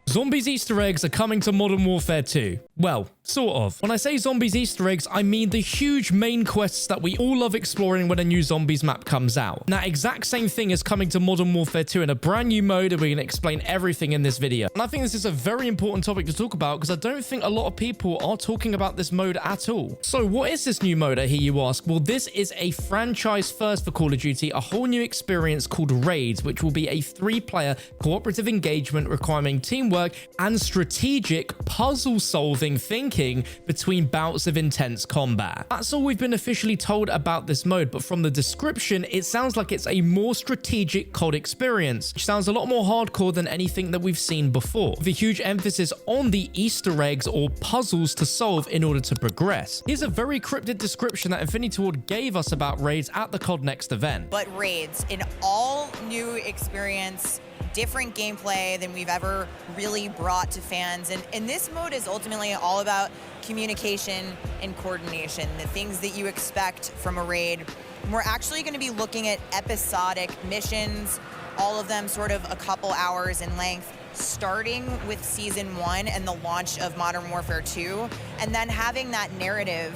Zombies Easter eggs are coming to Modern Warfare 2. Well, sort of. When I say Zombies Easter eggs, I mean the huge main quests that we all love exploring when a new Zombies map comes out. And that exact same thing is coming to Modern Warfare 2 in a brand new mode, and we're going to explain everything in this video. And I think this is a very important topic to talk about because I don't think a lot of people are talking about this mode at all. So what is this new mode, I hear you ask? Well, this is a franchise first for Call of Duty, a whole new experience called Raids, which will be a 3-player cooperative engagement requiring teamwork and strategic puzzle-solving thinking between bouts of intense combat. That's all we've been officially told about this mode, but from the description, it sounds like it's a more strategic COD experience, which sounds a lot more hardcore than anything that we've seen before, with a huge emphasis on the Easter eggs or puzzles to solve in order to progress. Here's a very cryptic description that Infinity Ward gave us about Raids at the COD NEXT event. But Raids, an all-new experience, different gameplay than we've ever really brought to fans. And this mode is ultimately all about communication and coordination, the things that you expect from a raid. And we're actually going to be looking at episodic missions, all of them sort of a couple hours in length, starting with Season 1 and the launch of Modern Warfare 2, and then having that narrative,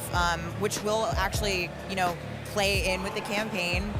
which will actually, play in with the campaign,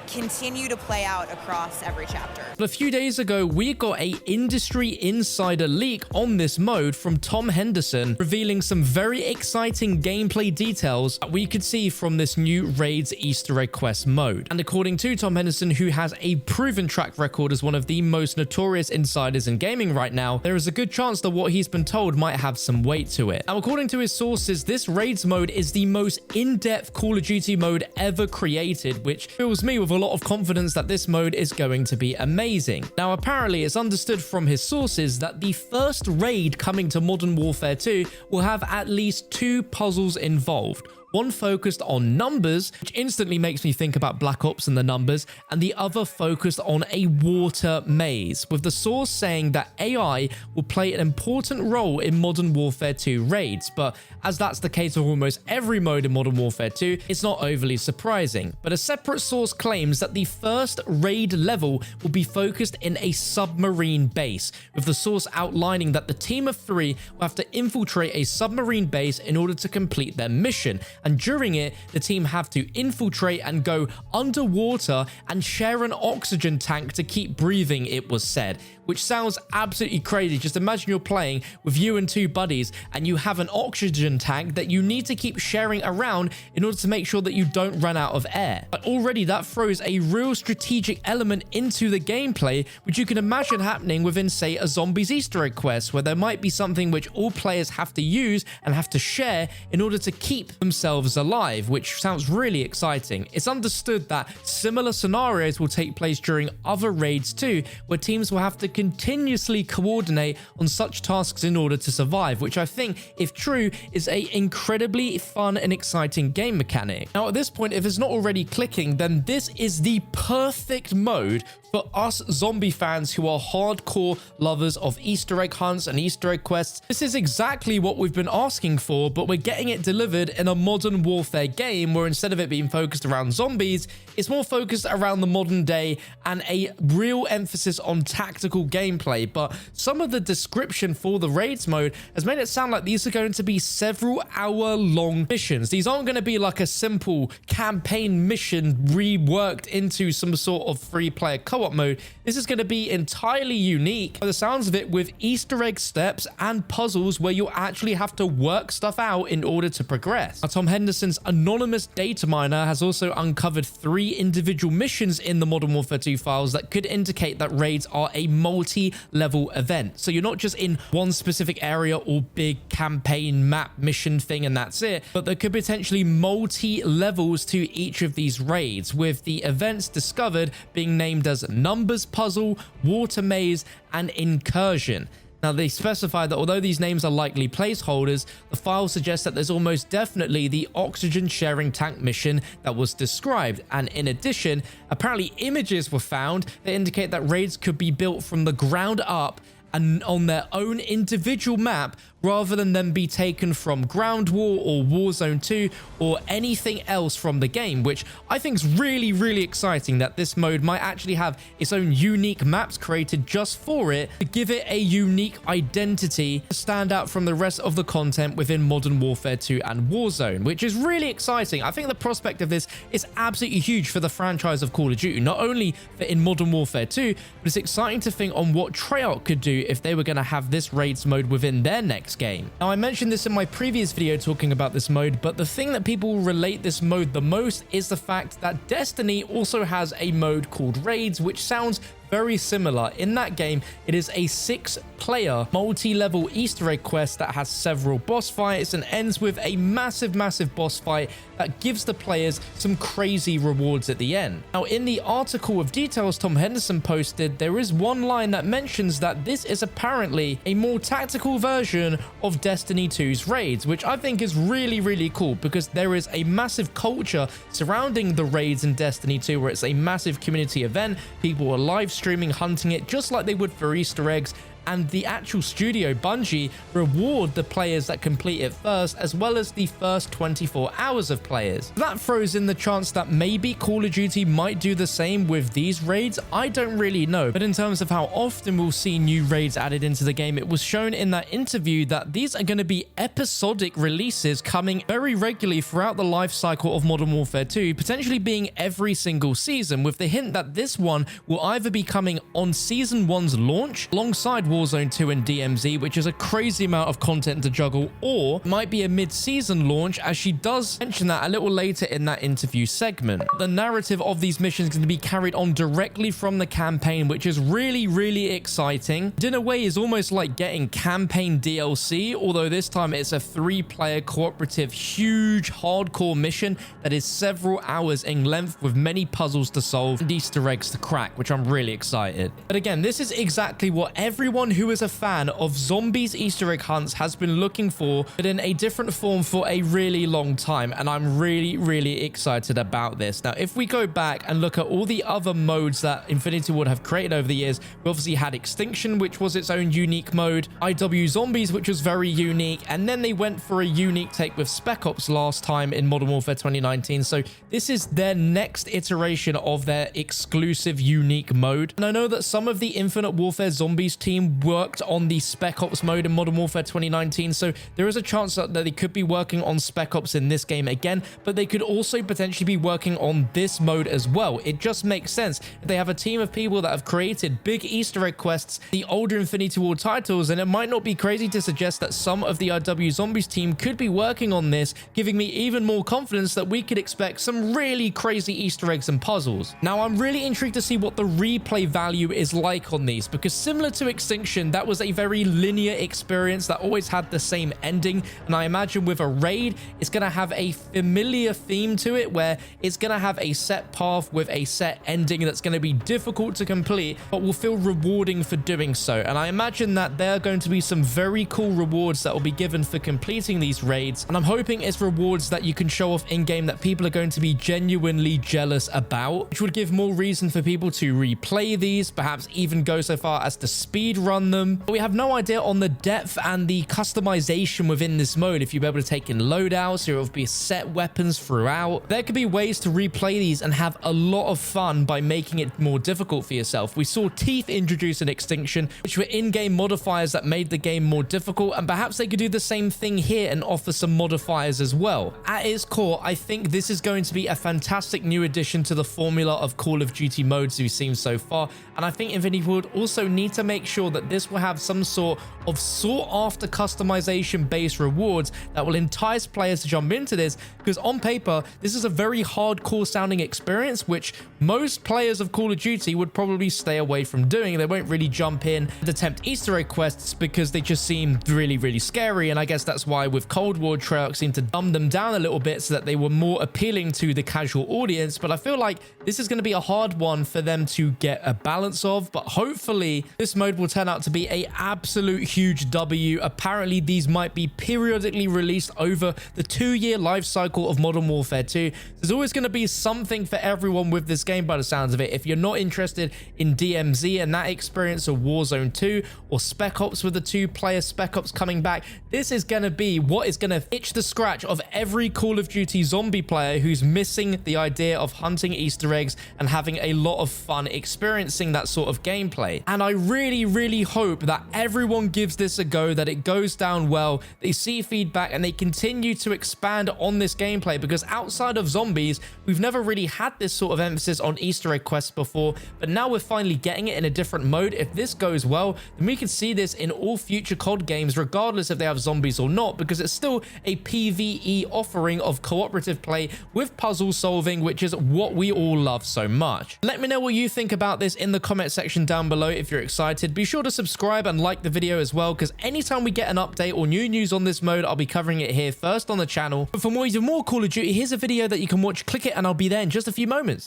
continue to play out across every chapter. But a few days ago, we got a industry insider leak on this mode from Tom Henderson, revealing some very exciting gameplay details that we could see from this new Raids Easter egg quest mode. And according to Tom Henderson, who has a proven track record as one of the most notorious insiders in gaming right now, there is a good chance that what he's been told might have some weight to it. Now, according to his sources, this Raids mode is the most in-depth Call of Duty mode ever created, which fills me with a lot of confidence that this mode is going to be amazing. Now, apparently it's understood from his sources that the first raid coming to Modern Warfare 2 will have at least 2 puzzles involved. One focused on numbers, which instantly makes me think about Black Ops and the numbers, and the other focused on a water maze, with the source saying that AI will play an important role in Modern Warfare 2 raids. But as that's the case with almost every mode in Modern Warfare 2, it's not overly surprising. But a separate source claims that the first raid level will be focused in a submarine base, with the source outlining that the team of 3 will have to infiltrate a submarine base in order to complete their mission. And during it, the team have to infiltrate and go underwater and share an oxygen tank to keep breathing, it was said, which sounds absolutely crazy. Just imagine you're playing with you and 2 buddies and you have an oxygen tank that you need to keep sharing around in order to make sure that you don't run out of air. But already that throws a real strategic element into the gameplay, which you can imagine happening within, say, a Zombies Easter egg quest, where there might be something which all players have to use and have to share in order to keep themselves alive, which sounds really exciting. It's understood that similar scenarios will take place during other raids too, where teams will have to continuously coordinate on such tasks in order to survive, which I think, if true, is a incredibly fun and exciting game mechanic. Now, at this point, if it's not already clicking, then this is the perfect mode for us zombie fans who are hardcore lovers of Easter egg hunts and Easter egg quests. This is exactly what we've been asking for, but we're getting it delivered in a Modern Warfare game where instead of it being focused around zombies, it's more focused around the modern day and a real emphasis on tactical gameplay. But some of the description for the Raids mode has made it sound like these are going to be several hour-long missions. These aren't going to be like a simple campaign mission reworked into some sort of 3-player co-op mode. This is going to be entirely unique, by the sounds of it, with Easter egg steps and puzzles where you'll actually have to work stuff out in order to progress. Now, Tom Henderson's anonymous data miner has also uncovered 3 individual missions in the Modern Warfare 2 files that could indicate that raids are a multi-level event. So you're not just in one specific area or big campaign map mission thing and that's it, but there could potentially multi-levels to each of these raids, with the events discovered being named as Numbers Puzzle, Water Maze, and Incursion. Now, they specify that although these names are likely placeholders, the file suggests that there's almost definitely the oxygen sharing tank mission that was described. And in addition, apparently images were found that indicate that raids could be built from the ground up and on their own individual map, rather than them be taken from Ground War or Warzone 2 or anything else from the game, which I think is really, really exciting that this mode might actually have its own unique maps created just for it to give it a unique identity to stand out from the rest of the content within Modern Warfare 2 and Warzone, which is really exciting. I think the prospect of this is absolutely huge for the franchise of Call of Duty, not only for in Modern Warfare 2, but it's exciting to think on what Treyarch could do if they were going to have this raids mode within their next game. Now, I mentioned this in my previous video talking about this mode, but the thing that people relate this mode the most is the fact that Destiny also has a mode called Raids, which sounds very similar. In that game, it is a 6-player multi-level Easter egg quest that has several boss fights and ends with a massive boss fight that gives the players some crazy rewards at the end. Now, in the article of details Tom Henderson posted, there is one line that mentions that this is apparently a more tactical version of Destiny 2's raids, which I think is really, really cool because there is a massive culture surrounding the raids in Destiny 2 where it's a massive community event. People are live streaming, hunting it just like they would for Easter eggs, and the actual studio, Bungie, reward the players that complete it first, as well as the first 24 hours of players. That throws in the chance that maybe Call of Duty might do the same with these raids. I don't really know, but in terms of how often we'll see new raids added into the game, it was shown in that interview that these are going to be episodic releases coming very regularly throughout the life cycle of Modern Warfare 2, potentially being every single season, with the hint that this one will either be coming on Season 1's launch alongside Warzone 2 and DMZ, which is a crazy amount of content to juggle, or might be a mid-season launch, as she does mention that a little later in that interview segment. The narrative of these missions is going to be carried on directly from the campaign, which is really, really exciting. In a way, is almost like getting campaign DLC, although this time it's a 3-player cooperative, huge, hardcore mission that is several hours in length with many puzzles to solve and Easter eggs to crack, which I'm really excited. But again, this is exactly what everyone who is a fan of Zombies Easter egg hunts has been looking for, but in a different form for a really long time, and I'm really, really excited about this. Now, if we go back and look at all the other modes that Infinity Ward have created over the years, we obviously had Extinction, which was its own unique mode, IW Zombies, which was very unique, and then they went for a unique take with Spec Ops last time in Modern Warfare 2019, so this is their next iteration of their exclusive unique mode. And I know that some of the Infinite Warfare Zombies team worked on the Spec Ops mode in Modern Warfare 2019, so there is a chance that they could be working on Spec Ops in this game again, but they could also potentially be working on this mode as well. It just makes sense. If they have a team of people that have created big Easter egg quests, the older Infinity Ward titles, and it might not be crazy to suggest that some of the IW Zombies team could be working on this, giving me even more confidence that we could expect some really crazy Easter eggs and puzzles. Now, I'm really intrigued to see what the replay value is like on these, because similar to Extinction, that was a very linear experience that always had the same ending, and I imagine with a raid, it's going to have a familiar theme to it where it's going to have a set path with a set ending that's going to be difficult to complete, but will feel rewarding for doing so. And I imagine that there are going to be some very cool rewards that will be given for completing these raids, and I'm hoping it's rewards that you can show off in-game that people are going to be genuinely jealous about, which would give more reason for people to replay these, perhaps even go so far as to speed run them. But we have no idea on the depth and the customization within this mode, if you'll be able to take in loadouts, or it will be set weapons throughout. There could be ways to replay these and have a lot of fun by making it more difficult for yourself. We saw Teeth introduce an Extinction, which were in-game modifiers that made the game more difficult, and perhaps they could do the same thing here and offer some modifiers as well. At its core, I think this is going to be a fantastic new addition to the formula of Call of Duty modes we've seen so far, and I think Infinity Ward also need to make sure that this will have some sort of sought-after customization-based rewards that will entice players to jump into this, because on paper, this is a very hardcore-sounding experience, which most players of Call of Duty would probably stay away from doing. They won't really jump in and attempt Easter egg quests because they just seem really, really scary, and I guess that's why with Cold War, Treyarch seemed to dumb them down a little bit so that they were more appealing to the casual audience, but I feel like this is going to be a hard one for them to get a balance of, but hopefully this mode will turn turn out to be a absolute huge W. Apparently, these might be periodically released over the 2-year life cycle of Modern Warfare 2. There's always going to be something for everyone with this game by the sounds of it. If you're not interested in DMZ and that experience of Warzone 2 or Spec Ops with the 2-player Spec Ops coming back, this is going to be what is going to itch the scratch of every Call of Duty zombie player who's missing the idea of hunting Easter eggs and having a lot of fun experiencing that sort of gameplay. And I really hope that everyone gives this a go, that it goes down well, they see feedback, and they continue to expand on this gameplay, because outside of Zombies, we've never really had this sort of emphasis on Easter egg quests before, but now we're finally getting it in a different mode. If this goes well, then we can see this in all future COD games, regardless if they have zombies or not, because it's still a PvE offering of cooperative play with puzzle solving, which is what we all love so much. Let me know what you think about this in the comment section down below. If you're excited, be sure to subscribe and like the video as well, because anytime we get an update or new news on this mode, I'll be covering it here first on the channel. But for even more Call of Duty, here's a video that you can watch. Click it and I'll be there in just a few moments.